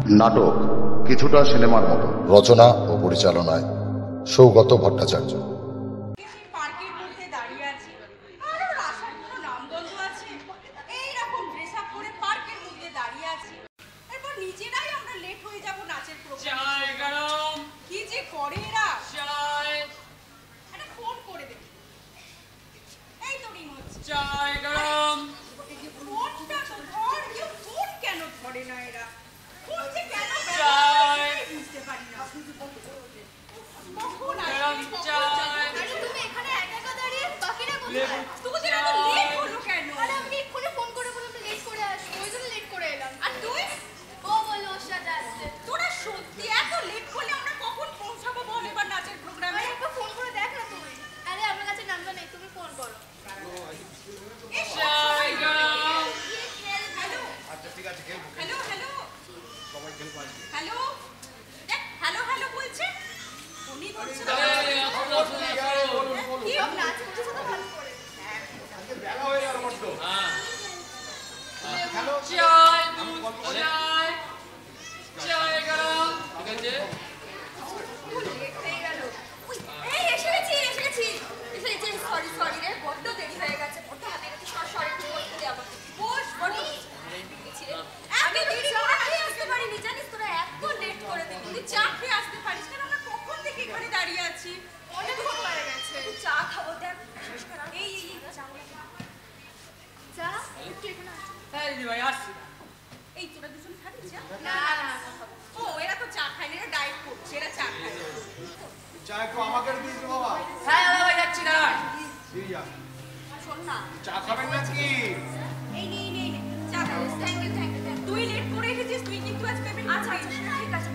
নাটক কিছুটা সিনেমার মতো। রচনা ও পরিচালনায় সৌগত ভট্টাচার্য। পার্কের মধ্যে দাঁড়িয়ে আছি, আর ওর আসার কোনো নামগন্ধ আছে? এইরকম ড্রেস আপ করে পার্কের মধ্যে দাঁড়িয়ে আছি, এরপর নিজেরাই আমরা লেট হয়ে যাব নাচের প্রোগ্রামে। কি যে করে এরা! একটা ফোন করে দেখি। এই তো রিং হচ্ছে। ফোনটা তো ধর, কেউ ফোন কেন ধরে না এরা? ফোন যে কেন বুঝতে পারি না। কখন আসবে? আরে তুমি এখানে একা একা দাঁড়িয়ে বাকিরা কোথায়? তোদের এত লেট হলো কেন? আরে আমি এক্ষুনি ফোন করে বললাম লেট করে আসবো, ওই জন্য লেট করে এলাম। আর তুই? ও বললো ওর সাথে আসতে। তোরা সত্যি এত লেট করলে আমরা কখন পৌঁছাবো বল এবার নাচের প্রোগ্রামে? আরে একবার ফোন করে দেখ না তুমি। আরে আমার কাছে নাম্বার নেই, তুমি ফোন করো। হ্যালো হ্যালো হ্যালো, দেখ হ্যালো হ্যালো বলছে, ফোনই ধরছে না। কি সব নাচ করছে তো ভালো করে। এই এসে গেছি সরি রে, বড্ড দেরি হয়ে গেছে, বড্ড হাতে গেছে। সরি একটু বসতে দে আমাকে। বস বড্ড আমি দেরি করে আসতে পারিনি, জানিস তোরা এত লেট করে দিলি। তুই চা খেয়ে আসতে পারিস না? আমরা কখন থেকে এখানে দাঁড়িয়ে আছি। অনেকক্ষণ হয়ে গেছে। চা খাবো, দেখ শেষ করা। এই চা একটু এখানে আসো। এই তোরা দুজন খাবি চা? না ও এরা তো চা খায় না, এরা ডায়েট করছে, এরা চা খায় না। চা একটু আমাকে দিয়েছে বাবা। দিয়ে যা। শোন না, চা খাবেন নাকি? এই নে চা খাও। থ্যাংক ইউ তুই লেট করে এসেছিস, তুই কিন্তু আজ পেমেন্ট আচ্ছা ঠিক আছে।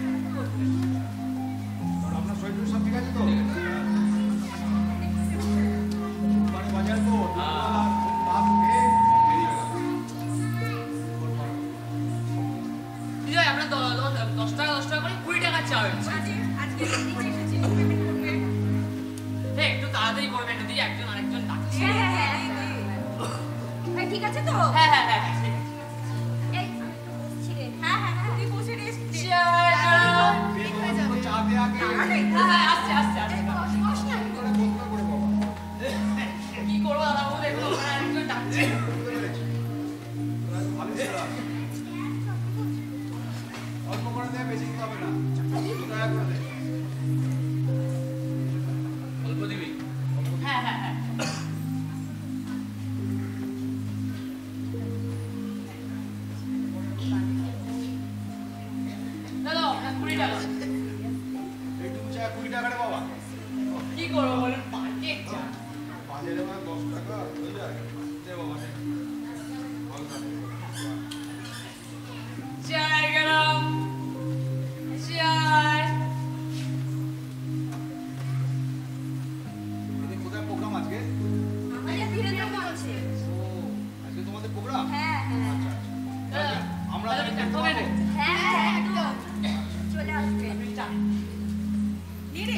আপনার শরীর সব ঠিক আছে তো? বাড়ি বাজার তো ভাত খেয়ে বেরিয়ে গেলাম। আমরা 10 টাকা করে 20 টাকা চা হয়েছে। আজকে নিচে এসেছিস পেমেন্ট করবে। একটু তাড়াতাড়ি করবেন, যদি একজন আরেকজন ডাকছে। হ্যাঁ ঠিক আছে তো? হ্যাঁ এই ছিড়ে হ্যাঁ তুই বসে রেস্ট নে। চা দিয়ে আগে আসছে বস না। করে বন্ধ করে বাবা। কি করবো দাদা, বলে একটু আরেকজন ডাকছে। ভালো ছিল। অল্প করে দেয়, বেশি দিতে হবে না। 2 টাকা করে দে। অল্প দিবি? হ্যাঁ দাদা আপনার 20 টাকা। এইটুকু চা 20 টাকা রে বাবা। কি করবো বলুন, পার্কে চা। বাজারে মানে 10 টাকা হয়ে যায়। দে বাবা দে। ভালো থাকো। চাই গরম চাই। এদিকে কোথায় প্রোগ্রাম আজকে? আমাদের ধীরেন্দ্র বলছে। ও আজকে তোমাদের প্রোগ্রাম? হ্যাঁ দাদা আমরা দাদা দেখতে দেখা হবে না? পাবো? হ্যাঁ একদম চলে আসবে। চা।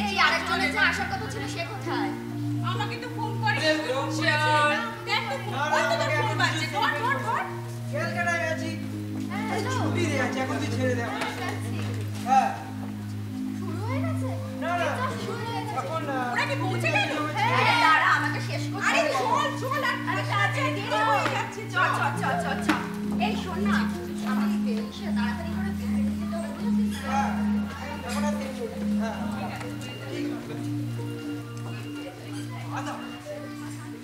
এই আরেকজনের যে আসার কথা ছিল সে কোথায়? আমাকে তো ফোন করে চাই। দেখ তো ফোন ফোন বাজছে। ধর ক্যালকাটায় আছি, হ্যাঁ হ্যালো। ছুটি দিয়ে আছে, এখন তুই ছেড়ে দে। যাচ্ছি। হ্যাঁ শুরু হয়ে গেছে? না শুরু হয়ে গেছে। এখন ওরা কি পৌঁছে গেল? হ্যাঁ দাঁড়া আমাকে শেষ করতে আরে হবে। চল আরে তাড়াতাড়ি দেরি হয়ে যাচ্ছে। চ। এই শোন না, আমি বেরিয়ে তাড়াতাড়ি করে বেরিয়ে যেতে হবে, বুঝেছিস? হ্যাঁ এখন আর তিন ছুটি। হ্যাঁ ঠিক আদা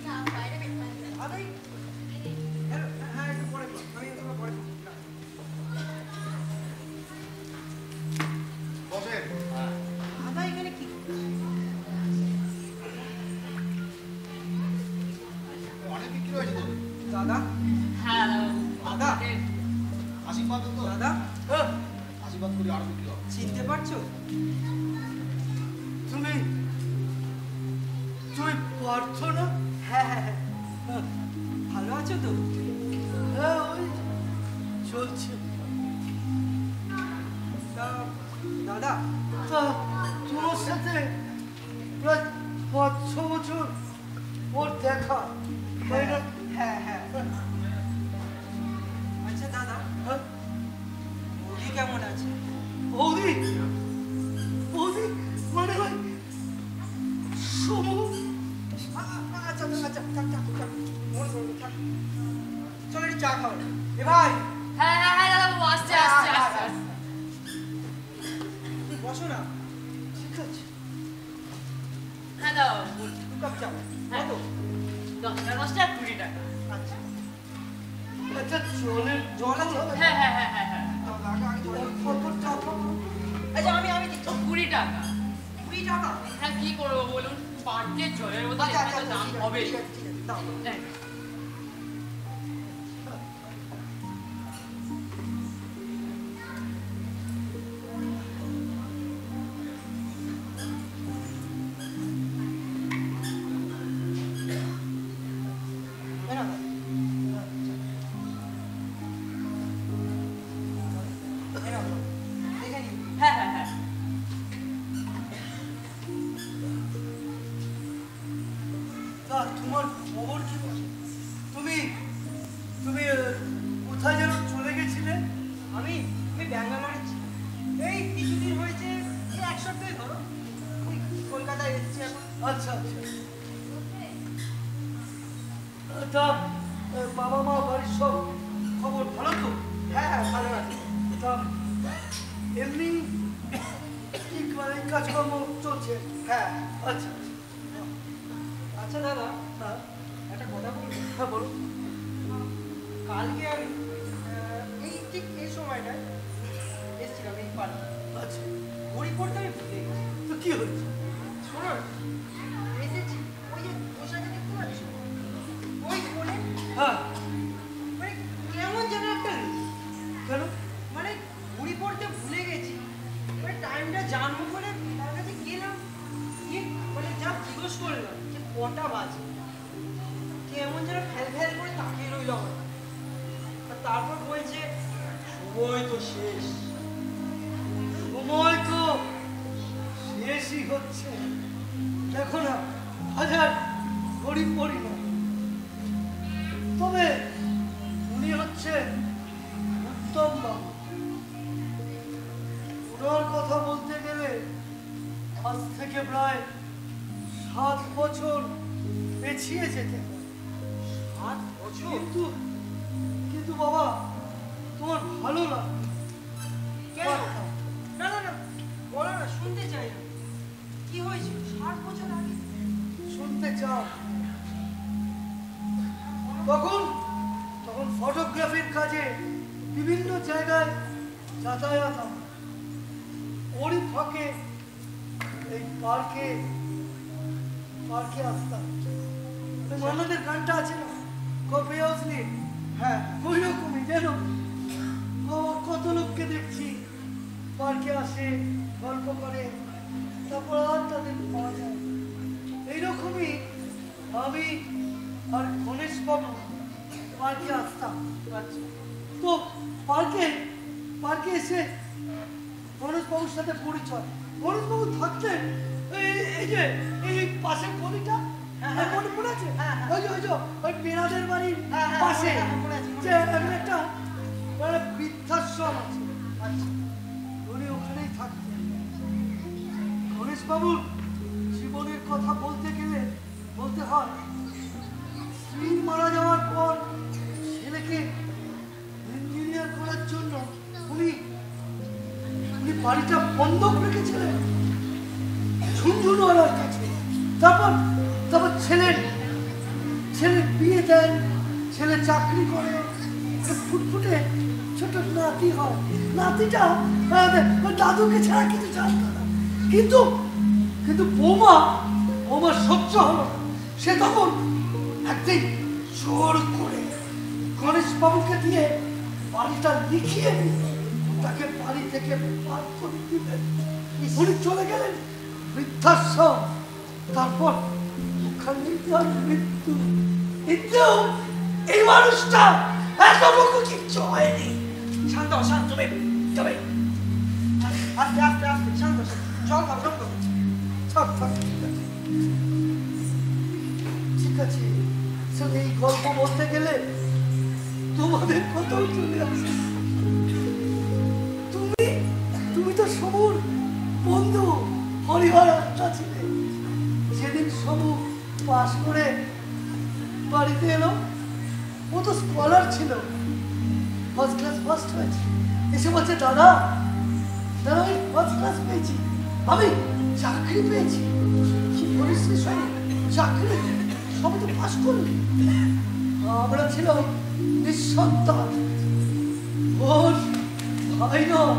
না, বাইরে বের হয়ে যা। আদাই হ্যাঁ একটু পরে কর। আমি তোকে পরে করছি। বসেন। আদা এখানে কি? অনেক বিক্রি হয়েছে তো। দাদা হ্যাঁ দাদা আশীর্বাদ তো। দাদা আশীর্বাদ করি আরো বিক্রি হবে। চিনতে পারছো? তুমি পারছো না? হ্যাঁ ভালো আছো তো? হ্যাঁ ওই চলছে। দাদা তোমার সাথে প্রায় 5-6 বছর ওর দেখা। হ্যাঁ আচ্ছা দাদা, মুরগি কেমন আছে? বসো না। ঠিক আছে, হ্যাঁ দাও বল। 2 কাপ চা। হ্যাঁ। কত? 10টা 20 টাকা। আচ্ছা, আচ্ছা জলের জল আছে? হ্যাঁ হ্যাঁ হ্যাঁ হ্যাঁ হ্যাঁ তাহলে আগে জল। কত টাকা? আচ্ছা, আমি দিচ্ছি। 20 টাকা। 20 টাকা? হ্যাঁ কি করবো বলুন, পার্কের জলের বোতল আচ্ছা, এখানে তো দাম ঠিক আছে, হবে। ঠিক আছে, ঠিক আছে, দাও। হ্যাঁ। এই নাও, এই নাও, দেখে নিন। হ্যাঁ হ্যাঁ হ্যাঁ। তা তোমার খবর কি? তুমি তুমি কোথায় যেন চলে গেছিলে? আমি ব্যাঙ্গালোরে ছিলাম। এই কিছুদিন হয়েছে, এই 1 সপ্তাহ ধরো ওই কলকাতায় এসেছি এখন। আচ্ছা আচ্ছা। তা বাবা মা বাড়ির সব খবর ভালো তো? হ্যাঁ হ্যাঁ, ভালো আছে। তা এমনি কি মানে কাজকর্ম চলছে? হ্যাঁ। আচ্ছা আচ্ছা দাদা, হ্যাঁ একটা কথা বলি। হ্যাঁ বলো। কালকে আমি এই ঠিক এই সময়টায় এসেছিলাম এই পার্কে। আচ্ছা ঘড়ি পড়তে আমি ভুলে গেছি। তো কি হয়েছে? শোনো না, এসেছি ওই যে পোশাকে দেখতে পাচ্ছ, ওই কোণে হ্যাঁ মানে কেমন যেন একটা লোক। কেন? মানে ঘড়ি পড়তে ভুলে গেছি, মানে টাইমটা জানবো বলে তার কাছে গেলাম, গিয়ে মানে যা জিজ্ঞেস করলাম যে কটা বাজে, কেমন যেন ফেল ফেল করে তাকিয়ে রইল আমার। আর তারপর বলছে সময় তো শেষ। সময় তো শেষই হচ্ছে। দেখো না, হাজার গরিব পড়ি না, তবে উনি হচ্ছে উত্তম বাবু। ওনার কথা বলতে গেলে আজ থেকে প্রায় 7 বছর পেছিয়ে যেতে হয়। 7 বছর? কিন্তু কিন্তু বাবা তোমার ভালো লাগে? কেন? না না না, বলো না, শুনতে চাই না। কি হয়েছিল 7 বছর আগে? শুনতে চাও? তখন তখন ফটোগ্রাফির কাজে বিভিন্ন জায়গায় যাতায়াত আমার। ওরই ফাঁকে এই পার্কে আসতাম। ওই মান্নাদের গানটা আছে না, কপি হাউসলি? হ্যাঁ ওই রকমই যেন বাবা কত লোককে দেখছি পার্কে আসে, গল্প করে, তারপর আর তাদের পাওয়া যায়। এইরকমই আমি আর গণেশ বাবু পার্কে আসতাম। আচ্ছা। তো পার্কে এসে গণেশ বাবুর সাথে পরিচয়। গণেশ বাবু থাকতেন এই যে এই পাশের গলিটা, হ্যাঁ, মনে আছে? হ্যাঁ, হ্যাঁ। ওই যে ওই বেড়াদের বাড়ির হ্যাঁ, হ্যাঁ, পাশে মনে আছে, যে একটা মানে বৃদ্ধাশ্রম আছে। আচ্ছা। উনি ওখানেই থাকতেন। গণেশ বাবুর জীবনের কথা বলতে গেলে বলতে হয়, স্ত্রী মারা যাওয়ার পর ছেলেকে ইঞ্জিনিয়ার করার জন্য উনি বাড়িটা বন্ধক রেখেছিলেন ঝুনঝুনওয়ালার কাছে। তারপর ছেলের বিয়ে দেন, ছেলে চাকরি করে, ফুটফুটে ছোট নাতি হয়। নাতিটা দাদুকে ছাড়া কিছু জানতো না। কিন্তু বৌমা সহ্য হলো। সে তখন একদিন জোর করে গণেশ বাবুকে দিয়ে বাড়িটা লিখিয়ে দিল, তাকে বাড়ি থেকে বার করে দিলেন। উনি চলে গেলেন বৃদ্ধাশ্রম। তারপর ওখানেই তার মৃত্যু। কিন্তু এই মানুষটা এতটুকু কিচ্ছু হয়নি। শান্ত হও, শান্ত। তবে আস্তে আস্তে আস্তে, শান্ত জল খাও, জল খাও। থাক, ঠিক আছে। শুধু এই গল্প বলতে গেলে তোমাদের কথাও চলে আসে। তুমি তো সমুর বন্ধু, হরিহর আত্মা ছিলে। যেদিন সমু পাশ করে বাড়িতে এলো, ও তো স্কলার ছিল, ফার্স্ট ক্লাস ফার্স্ট হয়েছে। এসে বলছে, দাদা তারা আমি ফার্স্ট ক্লাস পেয়েছি, আমি চাকরি পেয়েছি। কি বলিস রে শোনো, চাকরি সবাই তো পাস করলি। আমরা ছিলাম নিঃসন্তান। ওর ভাই নয়,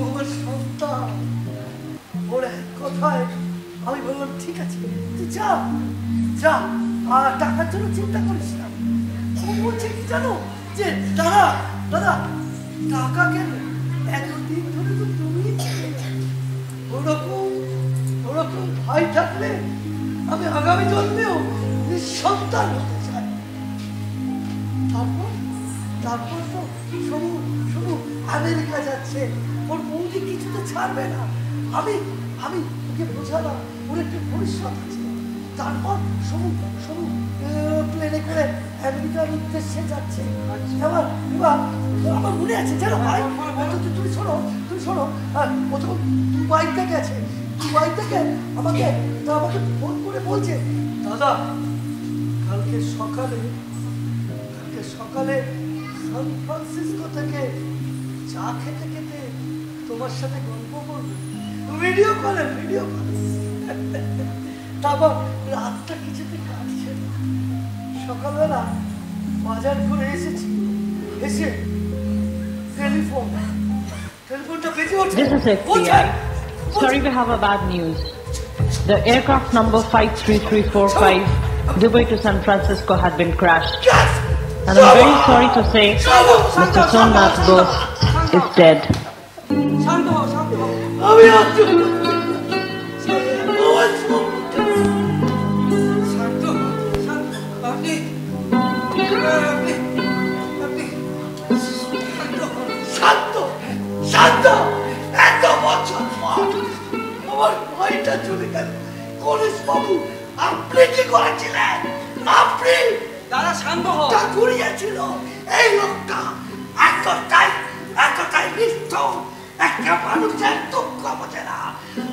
ওর সন্তান। ওর এক কথায় আমি বললাম ঠিক আছে তুই যা যা, আর টাকার জন্য চিন্তা করিস না। ও বলছে কি জানো, যে দাদা দাদা টাকা কেন, এতদিন ধরে তো তুমি ওরকম ওরকম ভাই থাকলে আমি আগামী জন্মেও নিঃসন্তান হতে চাই। তারপর তারপর তো শুধু শুধু আমেরিকা যাচ্ছে, ওর বৌদি কিছুতে ছাড়বে না। আমি আমি ওকে বোঝালাম ওর একটা ভবিষ্যৎ আছে। তারপর প্লেনে করে আমেরিকার উদ্দেশ্যে যাচ্ছে। এবার এবার আমার মনে আছে জানো ভাই, তুমি শোনো আর ও যখন দুবাইতে গেছে, দুবাই থেকে আমাকে ফোন করে বলছে, দাদা কালকে সকালে সান ফ্রান্সিসকো থেকে চা খেতে খেতে তোমার সাথে গল্প করবো, ভিডিও কলে। তারপর রাতটা কিছুতে কাটছে না। সকালবেলা বাজার করে এসেছি, এসে টেলিফোনটা বেজে ওঠে। This is FBI. Sorry, we have a bad news. The aircraft number 53345 Dubai to San Francisco had been crashed. And I'm very sorry to say Mr. Somnath Bose is dead. শান্ত হও, শান্ত হও। আমি আজ শান্ত শান্ত, আপনি শান্ত শান্ত। এত বছর পর আমার ভাইটা চলে গেল। কলেজ বাবু আপনি কি করেছিলেন? আপনি দাদা শান্ত হও। তা করিয়েছিল এই লোকটা। এতটাই নিষ্ঠুর, একটা মানুষের দুঃখ বোঝে না।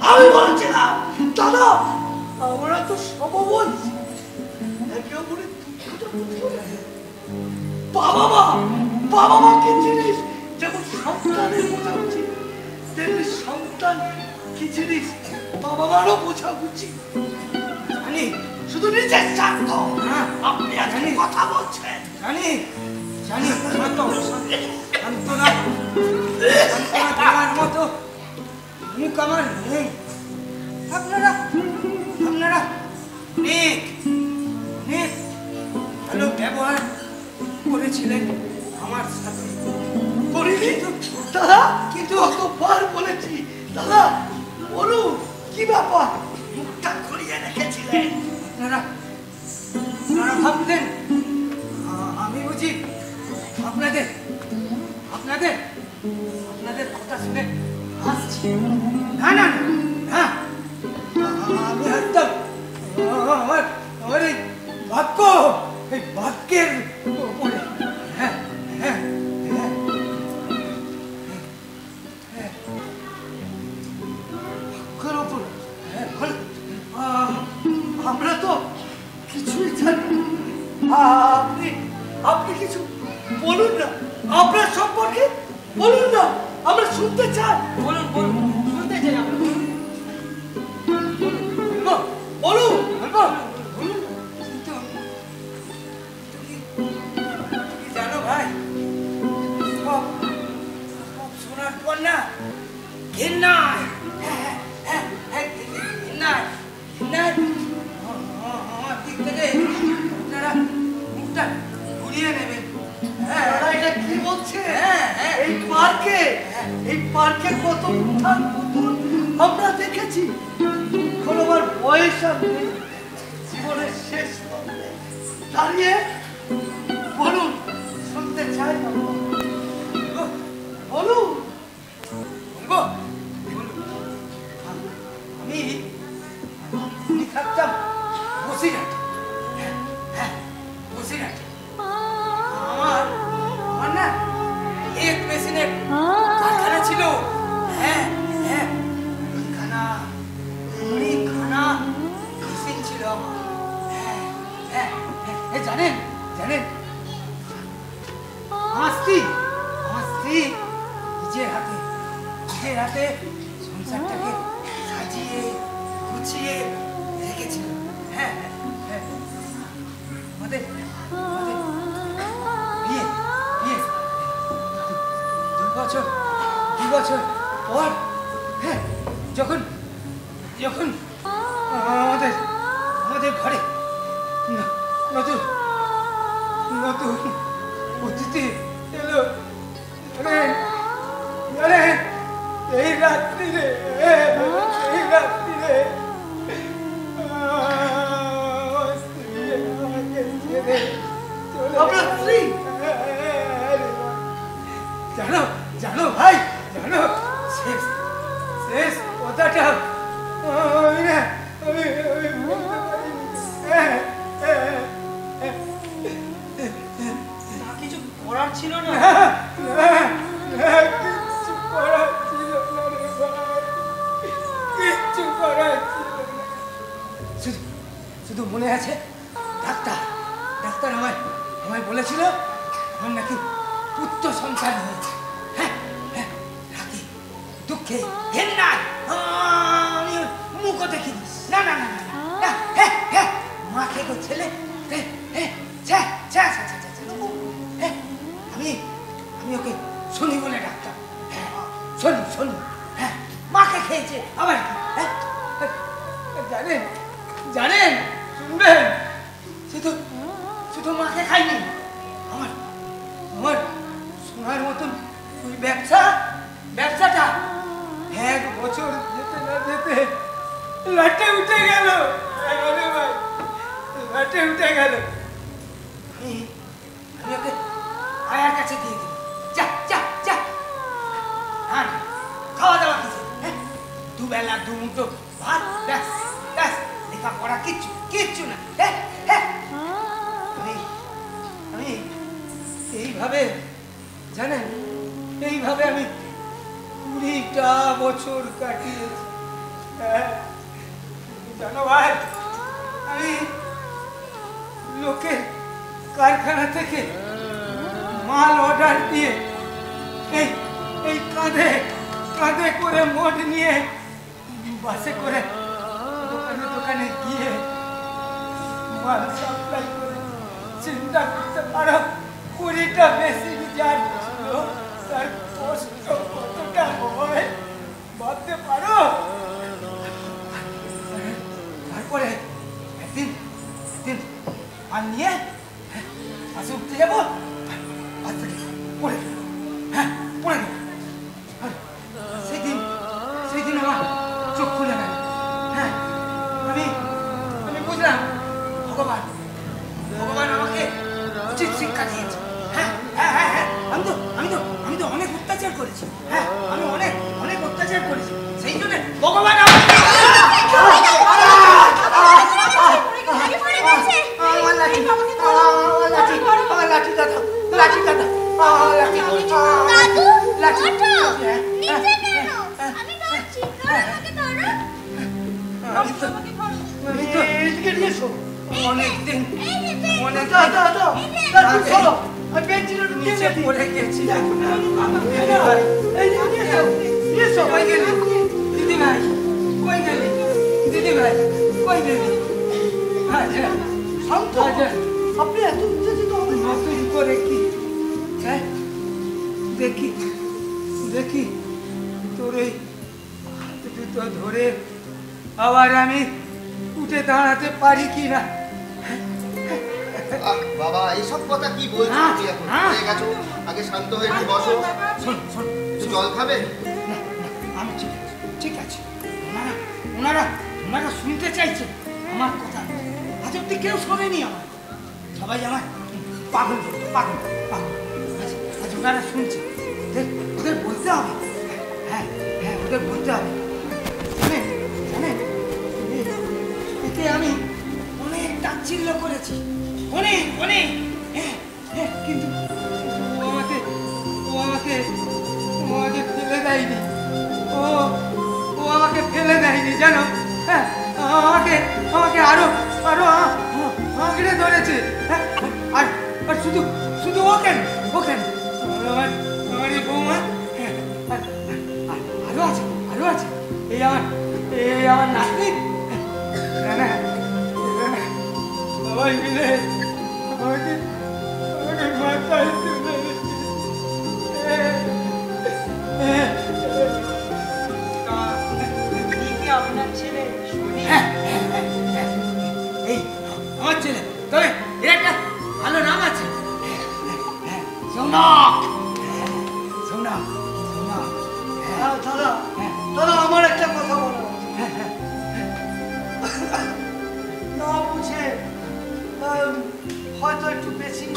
আমি বলছিলাম দাদা আমরা তো সব বলছি, একে অপরের দুঃখটা বুঝবো না। বাবা মা কি জিনিস যেমন সন্তানের বোঝা উচিত, তেমনি সন্তান কি জিনিস বাবা মারও বোঝা উচিত। জানি শুধু নিজের স্বার্থ। হ্যাঁ, আপনি আজকে কথা বলছেন। জানি শান্ত হও, সান্ত্বনা দেওয়ার মতো মুখ আমার নেই। আপনারা অনেক ভালো ব্যবহার করেছিলেন আমার সাথে। করিনি দাদা, কিন্তু কতবার বলেছি দাদা বলুন কি ব্যাপার, মুখটা ঘুরিয়ে রেখেছিলেন। আপনারা ভাবতেন আমি বুঝি আপনাদের কথা শুনে হাসছি। না আমি হাসতাম আমার এই বাক্যের উপরে। আমরা তো কিছুই জানি না। আপনি কিছু বলুন না, আপনার সম্পর্কে বলুন না, আমরা শুনতে চাই। বলুন শুনতে চাই আমরা। বলুন কিন্তু তুমি জানো ভাই, সব শোনার পর না ঘেন্নায় আমার দিক থেকে আপনারা মুখটা ঘুরিয়ে নেবেন। এটা কি বলছে? এই পার্কে কত উত্থান পতন আমরা দেখেছি। এখন আমার বয়স আর নেই, জীবনের শেষ পথে দাঁড়িয়ে বলুন, শুনতে চাই না। বলুন আমি থাকতাম বসিরহাটে। আমার না এক মেশিনের কারখানা ছিল। অনেকখানা মেশিন ছিল আমার। জানেন আসতি হাতে সংসারটাকে সাজিয়ে গুছিয়ে রেখেছিল। হ্যাঁ হ্যাঁ আমাদের আমাদের বিয়ে বিয়ে 2 বছর পর, হ্যাঁ, যখন যখন আমাদের আমাদের ঘরে নতুন নতুন অতিথি এলো, জানেন এই রাত্রিরে আমার স্ত্রী আমাকে ছেড়ে চলে আপনার স্ত্রী? জানো জানো ভাই, জানো শেষ শেষ কথাটা আমি না আমি বলতে পারিনি। তা কিছু করার ছিল না? কিচ্ছু করার ছিল না রে ভাই, কিচ্ছু করার ছিল না। শুধু শুধু মনে আছে ডাক্তার আমায় বলেছিল আমার নাকি পুত্র সন্তান হয়েছে। হ্যাঁ হ্যাঁ রাগে দুঃখে ঘেন্নায় আমি ওর মুখও দেখিনি। না না না না না, হ্যাঁ হ্যাঁ মাকে তো ছেলে, হ্যাঁ হ্যাঁ ছ্যা ছ্যা ছ্যা ছ্যা ছ্যা ছ্যা। হ্যাঁ আমি ওকে শনি বলে ডাকতাম। হ্যাঁ শনি, হ্যাঁ মাকে খেয়েছে আবার কি? হ্যাঁ জানেন শুনবেন, শুধু মাকে খাইনি, আমার সোনার মতন ওই ব্যবসাটা 1 বছর যেতে না যেতে লাটে উঠে গেল। লাটে উঠে গেল। আমি ওকে আয়ার কাছে দিয়ে দিলাম। যা আর খাওয়া দাওয়া কিছু, হ্যাঁ 2 বেলা 2 মুঠো ভাত, ব্যাস লেখাপড়া কিচ্ছু না। হ্যাঁ হ্যাঁ আমি এইভাবে, জানেন, এইভাবে আমি 20টা বছর কাটিয়েছি। হ্যাঁ জানো ভাই, আমি লোকের কারখানা থেকে মাল অর্ডার দিয়ে এই কাঁধে করে মোট নিয়ে বাসে করে দোকানে গিয়ে মাল সাপ্লাই করে, চিন্তা করতে পারো 20টা বেশি যার ছিল তার কষ্ট কতটা হয় ভাবতে পারো। তারপরে একদিন আর নিয়ে বাসে উঠতে যাবো, বাস থেকে পড়ে গেল। হ্যাঁ পড়ে গেল। সেদিন আমার চোখ খুলে গেল। হ্যাঁ আমি বুঝলাম ভগবান আমাকে উচিত শিক্ষা দিয়েছে। হ্যাঁ হ্যাঁ হ্যাঁ হ্যাঁ আমি তো অনেক অত্যাচার করেছি। হ্যাঁ আমি অনেক অত্যাচার করেছি, সেই জন্য ভগবান আমাকে অনেকদিন পড়ে গেছি। দিদিভাই কই গেলি? আপনি এত উত্তেজিত হবেন? নতুন করে কি দেখি তোর ওই হাত দুটো ধরে আবার আমি উঠে দাঁড়াতে পারি কিনা। বাবা এইসব কথা কি বলছো তুমি এখন? হয়ে গেছো, আগে শান্ত হয়ে একটু বসো। শোন একটু জল খাবে? না আমি ঠিক আছে। ওনারা শুনতে চাইছে আমার কথা, আজ অব্দি কেউ শোনেনি আমার। সবাই আমার পাগল আজ ওনারা শুনছে। ওদের বলতে হবে। হ্যাঁ ওদের বলতে হবে। জানেন এতে আমি অনেক তাচ্ছিল্য করেছি, অনেক হ্যাঁ কিন্তু ও আমাকে ফেলে দেয়নি। ও আমাকে ফেলে দেয়নি জানো। হ্যাঁ আমাকে আরো আঁকড়ে ধরেছে। হ্যাঁ আর শুধু ও কেন আমার এই বৌমা আরো আছে দাদা দাদা আমার একটা কথা বলো, না বুঝে হয়তো একটু বেশি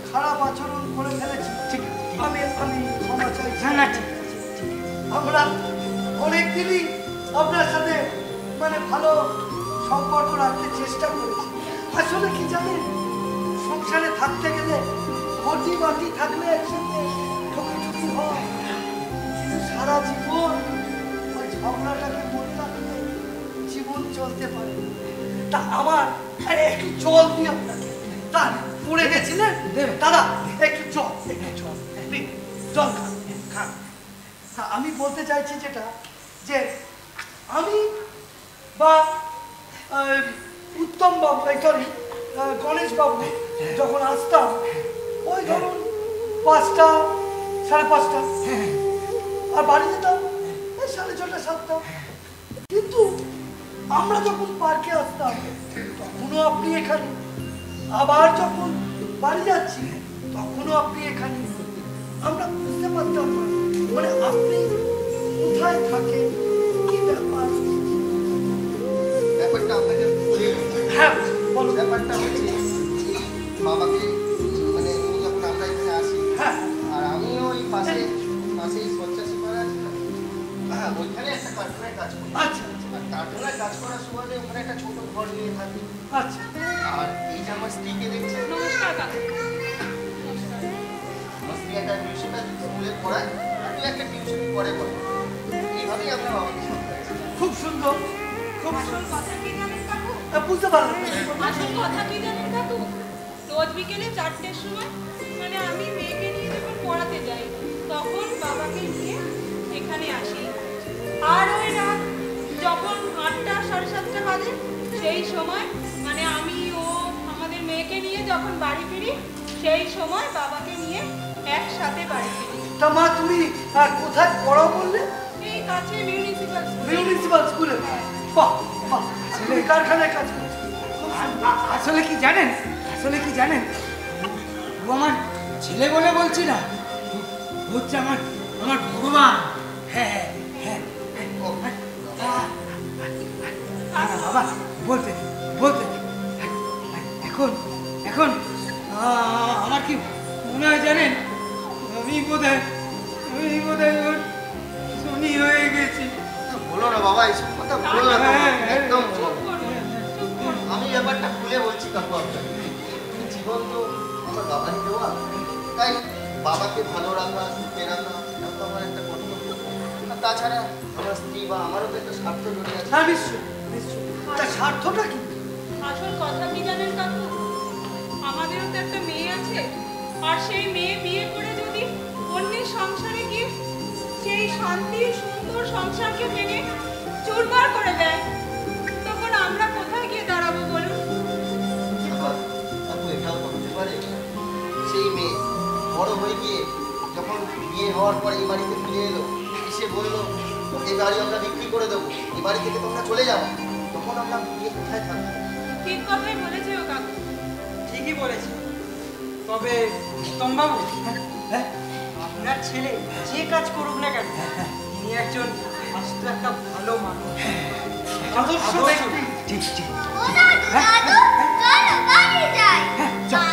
খারাপ আচরণ করে ফেলেছি, আমি ক্ষমা চাইছি। আমরা অনেকদিনই আপনার সাথে মানে ভালো সম্পর্ক রাখতে চেষ্টা করেছি। আসলে কি জানেন, সংসারে থাকতে গেলে ঘটি বাটি থাকলে একসাথে ঠকি হয়, কিন্তু সারা জীবন ওই ঝগড়াটাকে মনে রাখলে জীবন চলতে পারে। তা আমার একটু জল দিই আপনাকে, তা পড়ে গেছিলেন দাদা, একটু জল জল খান। আমি বলতে চাইছি যেটা, যে আমি বা উত্তম বাবু, সরি গণেশ বাবু যখন আসতাম ওই ধরুন 5টা, 5:30, আর বাড়ি যেতাম 6:30, 7টা। কিন্তু আমরা যখন পার্কে আসতাম তখনও আপনি এখানে, আবার যখন বাড়ি যাচ্ছি তখনও আপনি এখানে। আমরা বুঝতে পারতাম না মানে আপনি কোথায় থাকেন, কি ব্যাপার। ব্যাপারটা আপনাকে বলে, হ্যাঁ বলো। ব্যাপারটা হচ্ছে বাবাকে মানে উনি যখন আমরা এখানে আসি, হ্যাঁ আর আমিও ওই পাশেই 85 পাড়া আছে না, হ্যাঁ ওইখানে একটা কারখানায় কাজ করি। আচ্ছা আর কারখানায় কাজ করার সময় ওখানে একটা ছোট ঘর নিয়ে থাকি। আচ্ছা। আর এই যে আমার স্ত্রীকে দেখছেন, নমস্কার কাকু। আমার স্ত্রী একটা টিউশনটা স্কুলে পড়ায়, আর তুই একটা টিউশনই পড়ে বলে, এইভাবেই আমরা বাবাকে সামলাচ্ছি। খুব সুন্দর, খুব আসল কথা কি জানেন কাকু? বুঝতে পারলাম। আসল কথা কি জানেন কাকু? রোজ বিকেলে 4টের সময় মানে আমি মেয়েকে নিয়ে যখন পড়াতে যাই তখন বাবাকে নিয়ে এখানে আসি, আর ওই রাত যখন 8টা, 7:30 বাজে সেই সময় মানে আমি আমাদের মেয়েকে নিয়ে যখন বাড়ি ফিরি সেই সময় বাবাকে নিয়ে একসাথে বাড়ি ফিরি। তা মা তুমি কোথায় পড়াও বললে? এই কাছে মিউনিসিপাল স্কুলে। বাহ বাহ, তুমি কারখানায় কাজ করছো। আসলে কি জানেন, ও আমার ছেলে বলে বলছি না, ও হচ্ছে আমার ভগবান। হ্যাঁ হ্যাঁ বাবা বলতে এখন আমার কি মনে হয় জানেন, আমি বোধহয় ওর শনি হয়ে গেছি। বলো না বাবা, এইসব কথা বলো না, একদম বলো না। আমি ব্যাপারটা খুলে বলছি কাকু আপনাকে, জীবন তো আমার বাবারই দেওয়া, তাই বাবাকে ভালো রাখা, সুখে রাখা এটা তো আমার একটা কর্তব্য। আর তাছাড়া আমার স্ত্রী বা আমারও তো একটা স্বার্থ জড়িয়ে আছে। হ্যাঁ নিশ্চয় নিশ্চয়। তা স্বার্থটা কি? আসল কথা কি জানেন কাকু, আমাদেরও তো একটা মেয়ে আছে, আর সেই মেয়ে বিয়ে করে যদি অন্যের সংসারে গিয়ে সেই শান্তি সুন্দর সংসারকে ভেঙে চুরমার করে দেয়, তখন আমরা কোথায় গিয়ে দাঁড়াবো বলুন? আবার কাকু এটাও তো হতে পারে, সেই মেয়ে বড় হয়ে গিয়ে যখন বিয়ে হওয়ার পরে এই বাড়িতে ফিরে এলো, এসে বললো এই বাড়ি আমরা বিক্রি করে দেবো, এই বাড়ি থেকে তোমরা চলে যাবো, তখন আমরা গিয়ে কোথায় থাকবো? ঠিক কথাই বলেছে ও কাকু। ঠিকই বলেছে। তবে উত্তমবাবু, আপনার ছেলে যে কাজ করুক না কেন, তিনি একজন আস্ত একটা ভালো মানুষ, আদর্শ ব্যক্তি। ঠিক ঠিক। ও দাদু, চলো বাড়ি যাই।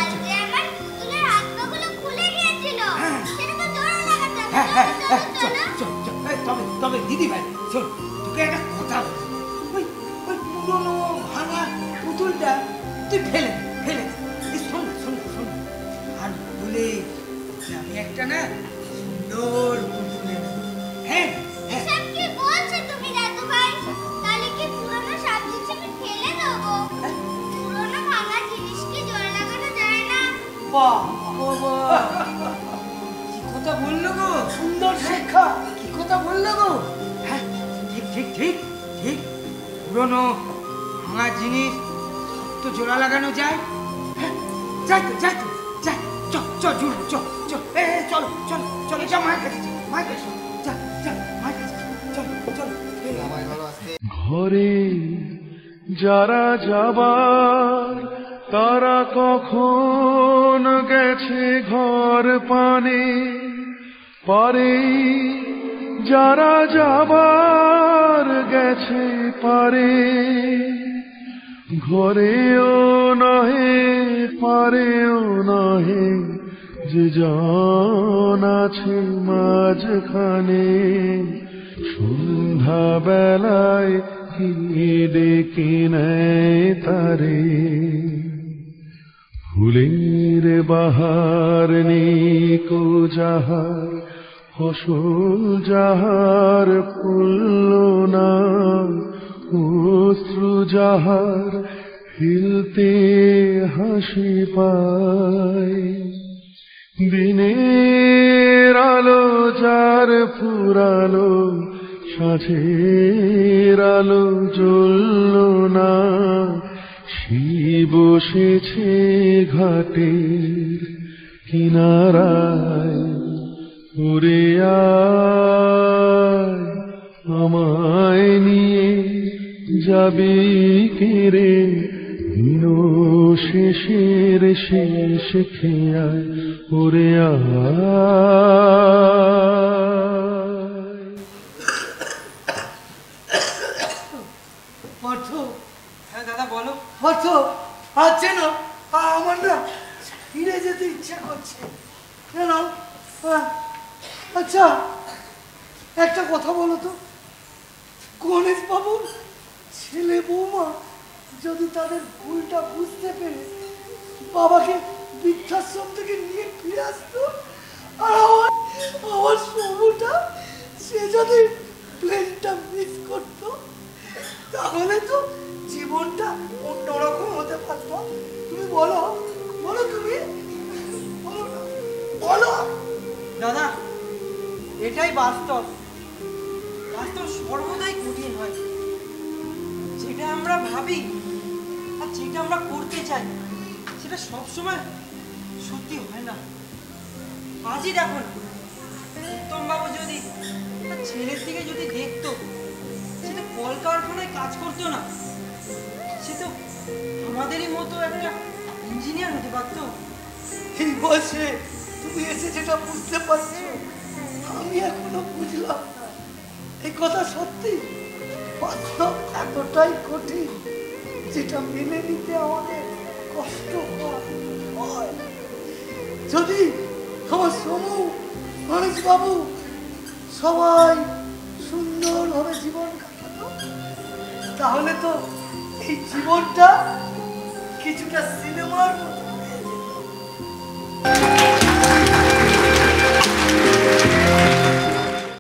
আজকে আমার পুতুলের হাত পাগুলো খুলে গিয়েছিল, সেটাকে জোড়া লাগাতে হবে। চলো। তবে দিদি ভাই শোন, তোকে একটা কথা বলি, ওই পুরনো ভাঙা পুতুলটা তুই ফেলে শোন আর বলে আমি একটা না সুন্দর পুতুল এনেব। হ্যাঁ এসব কি বলছো তুমি দাদু ভাই? তাহলে কি পুরনো সব জিনিস আমি ফেলে দেবো? পুরনো ভাঙা জিনিসকে জোড়া লাগানো যায় না? বাহ, কি কথা বললো গো, সুন্দর শিক্ষা। কি কথা বললো গো। হ্যাঁ ঠিক পুরনো ভাঙা জিনিস তো জোড়া লাগানো যায়। হ্যাঁ যাই তো চল জুড়বো, চল চলো যা মায়ের কাছে যা মায়ের কাছে চল। আমার ঘরে আসতে ঘরে যারা যাবার তারা কখন গেছে ঘর পানে, পারে যারা যাবার গেছে পারে, ঘরেও নহে পারেও নহে, যে জন আছে মাঝখানে, সন্ধ্যা বেলায় কি ডেকে নেয় তারে। ফুলের বাহার নিকো যাহার, ফসল যাহার ফুলল না, অশ্রু যাহার ফেলতে হাসি পায়, দিনের আলো যার ফুরালো, সাঁঝের আলো জ্বলল না, সে বসেছে ঘাটের কিনারায়। উড়ে আয় আমায় নিয়ে যাবি কেড়ে, দিন শেষের শেষ খেয়ায়। উড়ে পার্থ, হ্যাঁ দাদা বলো। পার্থ, আজ যেন আমার না ফিরে যেতে ইচ্ছা করছে কেন? আচ্ছা একটা কথা বলো তো, গণেশ বাবুর ছেলে বৌমা যদি তাদের ভুলটা বুঝতে পেরে বাবাকে বৃদ্ধাশ্রম থেকে নিয়ে ফিরে আসতো, আর আমার সবুটা সে যদি প্লেনটা মিস করতো, তাহলে তো জীবনটা অন্যরকম হতে পারতো। তুমি বলো, বলো তুমি বলো না, বলো। দাদা এটাই বাস্তব। বাস্তব সর্বদাই কঠিন হয়। যেটা আমরা ভাবি আর যেটা আমরা করতে চাই সেটা সবসময় সত্যি হয় না। আজই দেখো না, উত্তমবাবু যদি তার ছেলের দিকে যদি দেখতো, সেটা কলকারখানায় কাজ করতো না, সে তো আমাদেরই মতো একটা ইঞ্জিনিয়ার হতে পারতো। এই বয়সে তুমি এসে যেটা বুঝতে পারছো, আমি এখনো বুঝলাম না। এই কথা সত্যি, বাস্তব এতটাই কঠিন যেটা মেনে নিতে আমাদের কষ্ট হয়। যদি আমার সমু, গণেশ বাবু সবাই সুন্দরভাবে জীবন কাটাতো, তাহলে তো এই জীবনটা কিছুটা সিনেমার